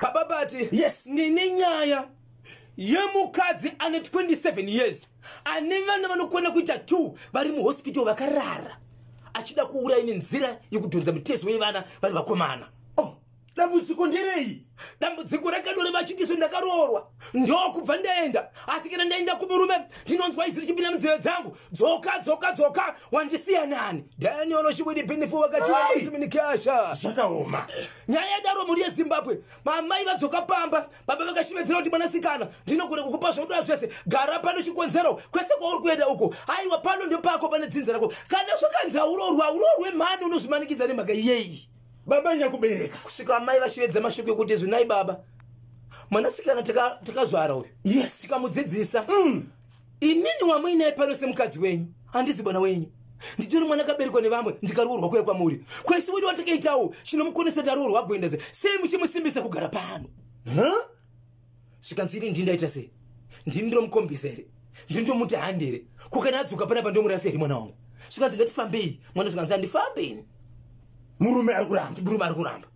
Papa Bati, yes, nini nyaya yemukadzi ane 27 years ane vana vanokwana kuita 2 vari muhospital vakarara achida kuuraya nenzira yekudhonza mitezo wevana vari vakomana. Dambudziko nderei? Dambudziko rakadore vachitiso ndakaroorwa ndokubva ndaenda, asi kana ndaenda kumurume ndinonzwa izwi richipinda munzeve dzangu, dzoka wandisiya nani Daniel Shibudi Binifu wakachiwa communication zvakaoma. nyaya yadaro muri yeZimbabwe mamai vadzoka pamba, baba vakashimedzera kuti mwanasikana ndinogona kukupa zvokuda zvese, gara pano chikonzero kwese kwauri kuenda uko, aiwa pano ndopako pane dzinza rako, kana zvakanzi urorwe mhani unozvimanikidza nemhaka iyeyi. Baba nyakubereka kusvika amai vashivedza mashoko ekuti zvinai baba mwanasikana takazvara uyu, yes, tikamudzidzisa inini wamuinai pano semukadzi wenyu, handisi bwana wenyu, nditori mwana akaberekwa nevamwe ndikaroorwa kuya kwamuri, kwese wedu watakaitawo chinomukonesa taroorwa agoendaze, sei muchimusimbisa kugara pano? Svikanzi ini ndindaita sei? Ndini ndomukombisa here? Ndini ndomuti handi here? Kukana adzoka panapa ndomurasa here mwana wangu? Svikanzi ngatifambei, mwana svikanzi handifambeni. Murume ari kuramba.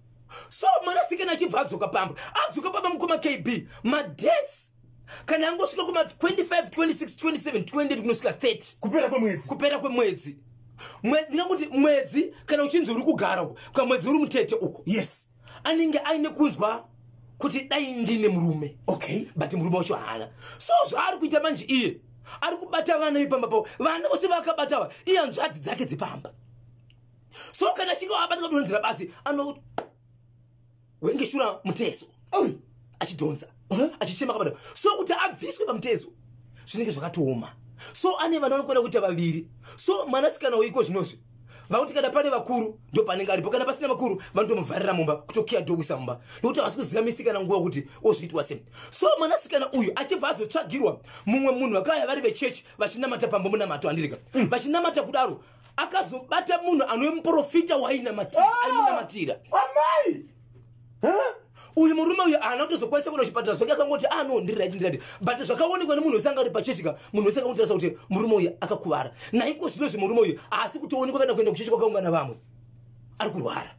So mwanasikana achibva adzoka pamba mukoma KB madates kana angosvika kuma 25 26 27 20 kunosvika 30 kupera kwemwedzi ndingakuti mwedzi kana uchinzi uri kugara uko kwa mwedzi uri mutete uko, yes, anenge aine kunzwa kuti dai ndine murume, okay, but murume wacho haana. So zvaari kuita manje iye ari kubata vana ipamba pavo, vana vose vakabatawa iye hanzvadzi dzake dzepamba. So kana chinga wabata kudonzera basi ano wenge shura mutezo achidonza achichema kabada, so kuti abviswe pamutezo zvinenge zvakatooma. So ane vana vanokwana kuita vaviri. So mwanasikana uiko zvinozvi vakuti kana pane vakuru ndo panenge aripo, kana pasina vakuru vanotomuvharira mumba kutokiya dhokuisa mumba nokuti havasi kuziva misikana nguva kuti ozviitwa sei. So mwanasikana uyu achibva azotsvagirwa mumwe munhu vakauya vari vechechi vachinamata pamba munamato andirika vachinamata kudaro akazobata munhu anomuprofita wainamatira amai. uyu murume uyu haana kutozokwanisa kuenda kuchipatara zvake akangoti no ndiriraiti but zvakaonekwa nemunhu wese anga ari pachechika, munhu wese akangotarisa kuti murume uyu akakuvara. Naiko zvinozvi murume uyu haasi kutoonekwa kana kuenda kuchechi kwakaungana vamwe ari kurwara,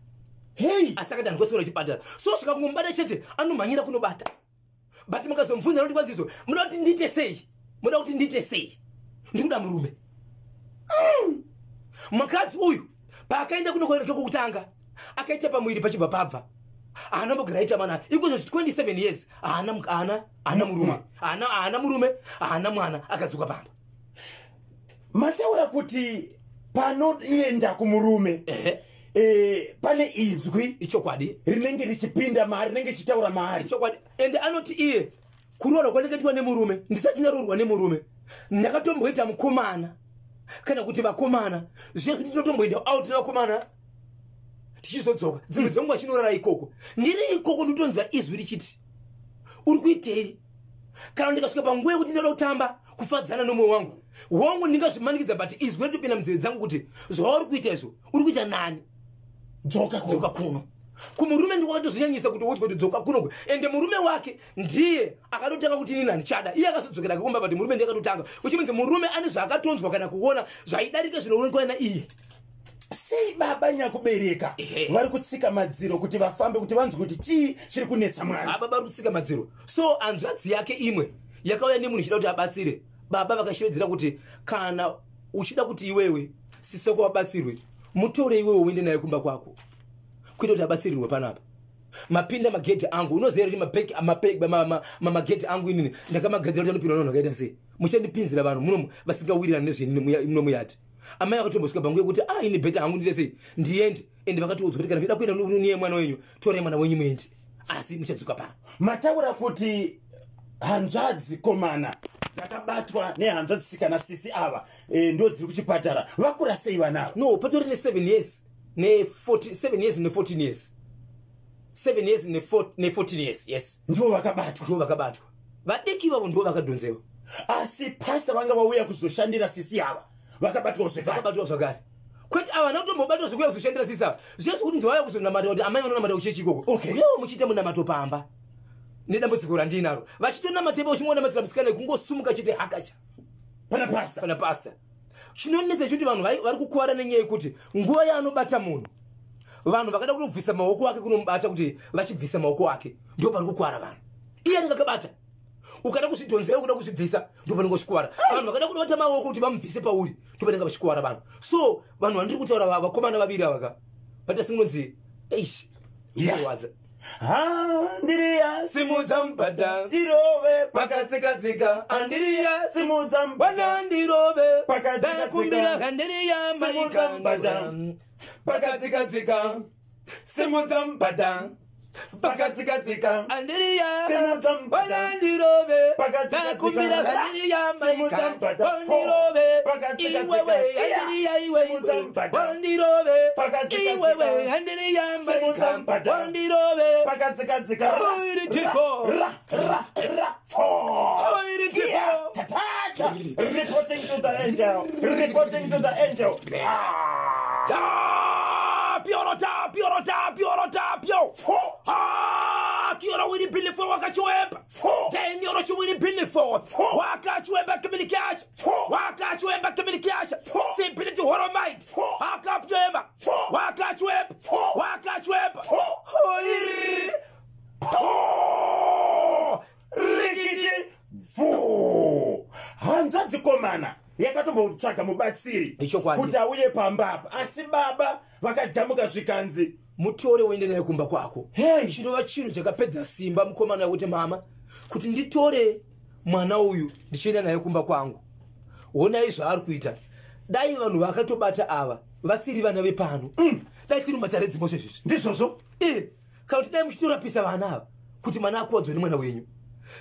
asi akati handikwanisa kuenda kuchipatara. So zvikangomubata chete anomhanyira kunobata, but mukazomubvunza noti kwanziso muda kuti ndiite sei, ndikuda murume. Mukadzi uyu paakaenda kunokoneka kokutanga akaita pamwiri pachibva pabva haana mbogara aita mana ikozo 27 years haana murume haana mwana akadzoka pamba. Mataura kuti panoenda kumurume pane izwi ichokwadi rinenge richipinda maari rinenge richitaura maari ichokwadi, ende anoti iye kuroorwa kwandakatiwa nemurume ndisati ndaroorwa nemurume ndakatomboita mukomana kana kuti vakomana zviye kuti totomboenda out nevakomana tichizodzoka dzimwe dzenguva chinorara ikoko ndiri ikoko ndotonzwa izwi richiti uri kuitei, kana ndikasvika panguva yekuti ndinoda kutamba kufadzana nomwoyo wangu ndingazvimanikidza, but izwi ritopinda munzeve dzangu kuti zvauri kuita izvo uri kuita nani, dzoka kuno. Kumurume ndikwakatozonyanyisa kuti udzwe kuti dzoka kuno, ende murume wake ndiye akatotanga kuti nini handichada, iye akazodzokera akakomba kuti murume ndiye akatotanga, uchimenzi murume ane zvakatonzwa kana kuona zvaidarika zvinoonekwa na iye. Sei baba nyakubereka vari kutsika madziro kuti vafambe kuti vanzwe kuti chii chiri kunetsa mwana? Baba vari kutsika madziro. So hanzvadzi yake imwe yakauya nemunhu ichida kuti abatsire, baba vakashevedzera kuti kana uchida kuti iwewe sisoko wabatsirwe mutore iwewe uende naye kumba kwako kuita kuti abatsirirwe panapa. Mapinda magedhi angu unoziva kuti magedhi angu inini ndakamagadzira kuti anopinda vanhu vakaita sei, muchandipinzira vanhu muno vasingawirirani nezvemunomuyati. Amai akatombosvika panguva yekuti ini bheta hangu ndite sei ndiende, ende vakatiudzwa kuti kana muchida kuenda niye mwana wenyu torai mwana wenyu muende, asi muchadzoka pano. Mataura kuti hanzvadzi komana dzakabatwa nehanzvadzi sikana sisi ava ndo dziri kuchipatara, vakura sei vanavo? No, patori ne 7 years ne 7 years ne 14 years 7 years ne 14 years, yes, ndivo vakabatwa. Vadiki vavo ndo vakadhonzewa, asi pasa vanga vauya kuzoshandira sisi ava vakabatwa zvakare. Kwete ava nakutombobatwa zvekuya kuzoshandira sisi ava zviye zvekuti ndivauya kuzonamata kuti amai vanonamata kuchechi ikoko, uyewo muchiita munamato pamba nedambudziko randinaro vachitonamata uchingonamatira musikana kungosumuka chete hakacha pana pasta. Chinonetsa kuti vanhu vari kukwara nenyaya yekuti nguva yaanobata munhu vanhu vakada kubvisa maoko ake kunomubata kuti vachibvisa maoko ake ndio pari kukwara vanhu. Iye anenge akabata ukada kuzvidhonzera ukuda kuzvibvisa ndio panenge kuchikwara. Vanhu vakada kubata maoko kuti vamubvise pauri ndio panenge vachikwara vanhu. So vanhu vandiri kutaura vakomana vaviri ava vata singonzi eish inowadza. Andiriya Simudza mbada irove pakatsikadzika andiriya simudza mbada wanandirove pakatsikadzika dakumbira kandiriya simudza mbada pakatsikadzika simudza mbada pakatsikadzika andiriya simudza mbada wanandirove pakatsikadzika dakumbira kandiriya simudza mbada wandirove pakatsikadzika iwewe andiriya iwewe simudza mbada wandirove pakatsikadzika iwewe andiriya simudza mbada wandirove pakatsikadzika oiri tipo oiri tipo Tata! Reporting to the angel. Reporting to the angel. Piorotapio. Kiora wini pili for wakachueba. Then yoro chuwini pili for. Wakachueba communication. Wakachueba communication. Simply to horomite. Akapueba. Wakachueba. Wakachueba. Rikiti fu. Hanzadzi komana. Yakatombotsvaga mubatsiri kuti auye pamba apa asi baba vakajamuka zvikanzi mutore uende naye kumba kwako. Hey, chinova chinhu chakapedza simba mukomana kuti mama kuti nditore mwana uyu ndichienda naye kumba kwangu. Honai zvaari kuita. Dai vanhu vakatobata ava vasiri vana vepano dai tiri matare dzimbo sezvizvi ndizvozvo kana kuti dai muchitorapisa vana ava kuti mwana akuwadzwe nemwana wenyu.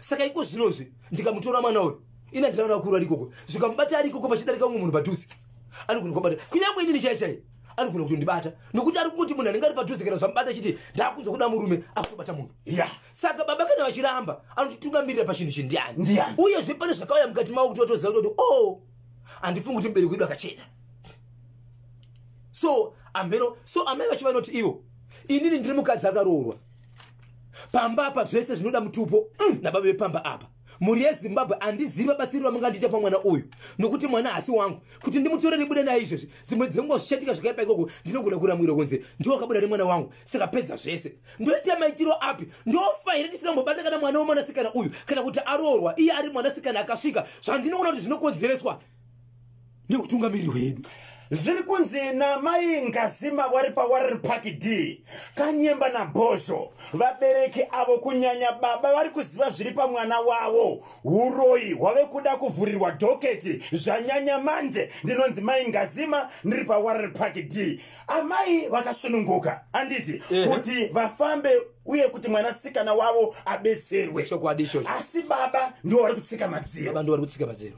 Saka iko zvinozvi ndikamutora mwana uyu ina ndiraona kuru arikoko zvikamubata arikoko pachidarika umwe munhu padhuze anogona kubata kunyange inini chaichai anogona kutondibata nokuti ari kuti munhu anenge ari padhuze kana zvamubata chiti ndakunzwa kuda murume akutobata munhu. Saka baba kana vachiramba anotitungamirira pachinhu chindiani uyezve pane zvakauya mukati mavo kuti vatoziva kuti handifungi kuti mubereki wedu akachena. So amai vacho vanoti ivo inini ndiri mukadzi akaroorwa pamba apa zvese zvinoda mutupo nababa vepamba apa. Muri yeZimbabwe andiziva batsiri vamungandiita pamwana uyu nokuti mwana hasi wangu kuti ndimutore ndibude naye izvezvi dzimwe dzenguva zvichatika zvakaipa ikoko ndinogona kuramwira kunze ndiwo akabuda nemwana wangu saka pedza zvese ndoita maitiro api ndofaira ndisingambobata kana mwana womwanasikana uyu kana kuti aroorwa iye ari mwanasikana akasvika zvandinoona kuti zvinokonzereswa neutungamiri hwedu. zviri kunzi namai Ngazima vari paWarren Park D Kanyemba naBhozho vabereki avo kunyanya baba vari kuziva zviri pamwana wavo. Uroyi hwave kuda kuvhurirwa dhoketi zvanyanya manje. Ndinonzi mai Ngazima ndiri paWarren Park D. Amai vakasununguka anditi kuti vafambe uye kuti mwanasikana wavo abetserwe. Asi baba ndiwo vari kutsika madziro.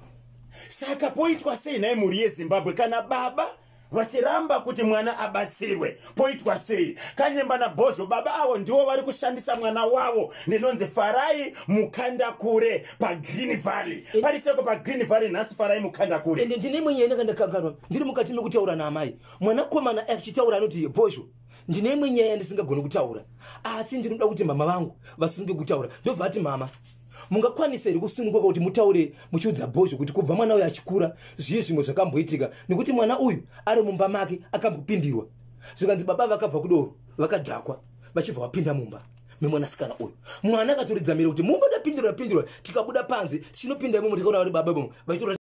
Saka poitwa sei naye muri yeZimbabwe kana baba vachiramba kuti mwana abatsirwe poitwa sei? Kanyemba naBhozho baba avo ndiwo vari kushandisa mwana wavo. Ndinonzi Farai Mukandakure paGreen Valley. Pariseko paGreen Valley nhasi Farai Mukandakure. Ende ndine mwenye ndakandakanganwa ndiri mukati mekutaura naamai mwana komana achitaura anoti Bhozho ndine mwenye yandisingagoni kutaura asi ndinoda kuti mama vangu vasunge kutaura. Ndobva ati mama mungakwanisa here kusununguka kuti mutaure muchiudza Bhozho kuti kubva mwana uyu achikura zviye zvimwe zvakamboitika nekuti mwana uyu ari mumba make akambopindirwa zvikanzi baba vakabva kudoro vakadhakwa vachibva vapinda mumba memwanasikana uyu. Mwana akatoridza miro kuti mumba ndapindirwa tikabuda panze tinopinda imomo tikaona vari baba bomo vachitora